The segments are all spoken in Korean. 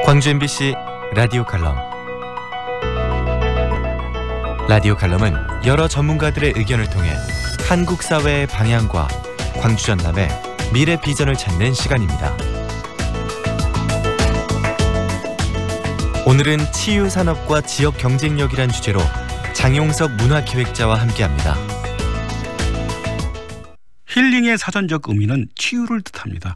광주 MBC 라디오 칼럼. 라디오 칼럼은 여러 전문가들의 의견을 통해 한국 사회의 방향과 광주 전남의 미래 비전을 찾는 시간입니다. 오늘은 치유 산업과 지역 경쟁력이란 주제로 장용석 문화기획자와 함께합니다. 힐링의 사전적 의미는 치유를 뜻합니다.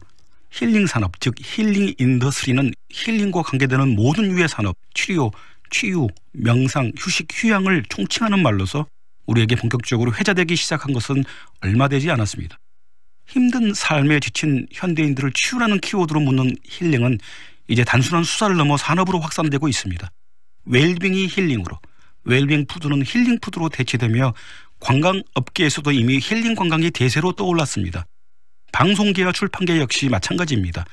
힐링 산업, 즉 힐링 인더스트리는 힐링과 관계되는 모든 유해 산업, 치료, 치유, 명상, 휴식, 휴양을 총칭하는 말로서 우리에게 본격적으로 회자되기 시작한 것은 얼마 되지 않았습니다. 힘든 삶에 지친 현대인들을 치유라는 키워드로 묻는 힐링은 이제 단순한 수사를 넘어 산업으로 확산되고 있습니다. 웰빙이 힐링으로, 웰빙 푸드는 힐링 푸드로 대체되며 관광업계에서도 이미 힐링 관광이 대세로 떠올랐습니다. 방송계와 출판계 역시 마찬가지입니다.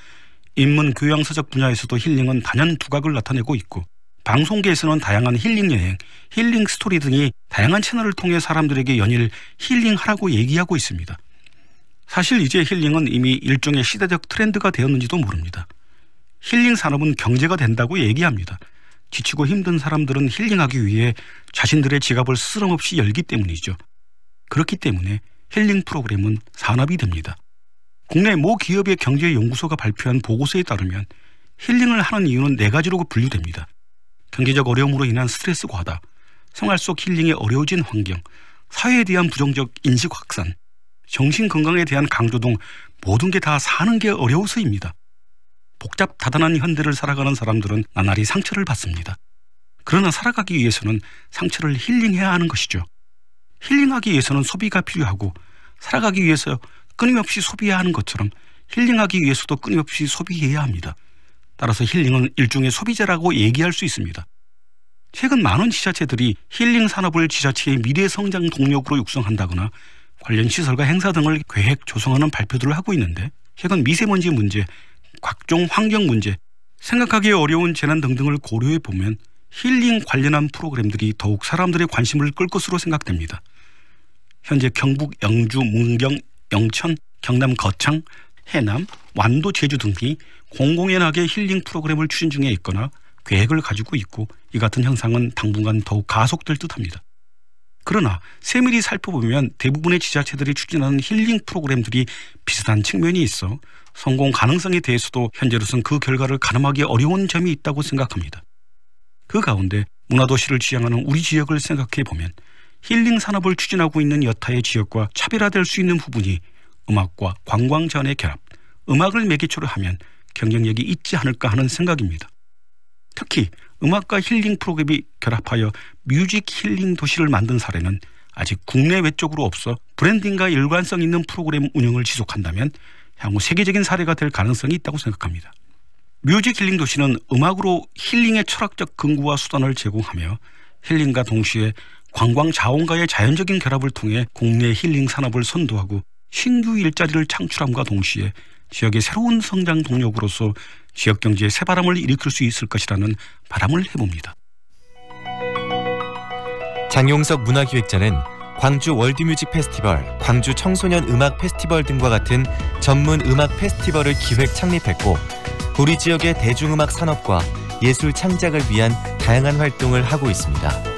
인문 교양서적 분야에서도 힐링은 단연 두각을 나타내고 있고, 방송계에서는 다양한 힐링 여행, 힐링 스토리 등이 다양한 채널을 통해 사람들에게 연일 힐링하라고 얘기하고 있습니다. 사실 이제 힐링은 이미 일종의 시대적 트렌드가 되었는지도 모릅니다. 힐링 산업은 경제가 된다고 얘기합니다. 지치고 힘든 사람들은 힐링하기 위해 자신들의 지갑을 스스럼없이 열기 때문이죠. 그렇기 때문에 힐링 프로그램은 산업이 됩니다. 국내 모 기업의 경제연구소가 발표한 보고서에 따르면 힐링을 하는 이유는 4가지로 분류됩니다. 경제적 어려움으로 인한 스트레스 과다, 생활 속 힐링이 어려워진 환경, 사회에 대한 부정적 인식 확산, 정신건강에 대한 강조 등 모든 게 다 사는 게 어려워서입니다. 복잡 다단한 현대를 살아가는 사람들은 나날이 상처를 받습니다. 그러나 살아가기 위해서는 상처를 힐링해야 하는 것이죠. 힐링하기 위해서는 소비가 필요하고, 살아가기 위해서 끊임없이 소비해야 하는 것처럼 힐링하기 위해서도 끊임없이 소비해야 합니다. 따라서 힐링은 일종의 소비재라고 얘기할 수 있습니다. 최근 많은 지자체들이 힐링 산업을 지자체의 미래 성장 동력으로 육성한다거나 관련 시설과 행사 등을 계획 조성하는 발표들을 하고 있는데, 최근 미세먼지 문제, 각종 환경 문제, 생각하기 어려운 재난 등등을 고려해 보면 힐링 관련한 프로그램들이 더욱 사람들의 관심을 끌 것으로 생각됩니다. 현재 경북 영주, 문경, 영천, 경남 거창, 해남, 완도, 제주 등이 공공연하게 힐링 프로그램을 추진 중에 있거나 계획을 가지고 있고, 이 같은 현상은 당분간 더욱 가속될 듯합니다. 그러나 세밀히 살펴보면 대부분의 지자체들이 추진하는 힐링 프로그램들이 비슷한 측면이 있어 성공 가능성에 대해서도 현재로선 그 결과를 가늠하기 어려운 점이 있다고 생각합니다. 그 가운데 문화도시를 지향하는 우리 지역을 생각해 보면 힐링 산업을 추진하고 있는 여타의 지역과 차별화될 수 있는 부분이 음악과 관광 전의 결합, 음악을 매개초로 하면 경쟁력이 있지 않을까 하는 생각입니다. 특히 음악과 힐링 프로그램이 결합하여 뮤직 힐링 도시를 만든 사례는 아직 국내외 쪽으로 없어 브랜딩과 일관성 있는 프로그램 운영을 지속한다면 향후 세계적인 사례가 될 가능성이 있다고 생각합니다. 뮤직 힐링 도시는 음악으로 힐링의 철학적 근거와 수단을 제공하며 힐링과 동시에 관광 자원과의 자연적인 결합을 통해 국내 힐링 산업을 선도하고 신규 일자리를 창출함과 동시에 지역의 새로운 성장 동력으로서 지역 경제의 새바람을 일으킬 수 있을 것이라는 바람을 해봅니다. 장용석 문화기획자는 광주 월드뮤직 페스티벌, 광주 청소년 음악 페스티벌 등과 같은 전문 음악 페스티벌을 기획 창립했고, 우리 지역의 대중음악 산업과 예술 창작을 위한 다양한 활동을 하고 있습니다.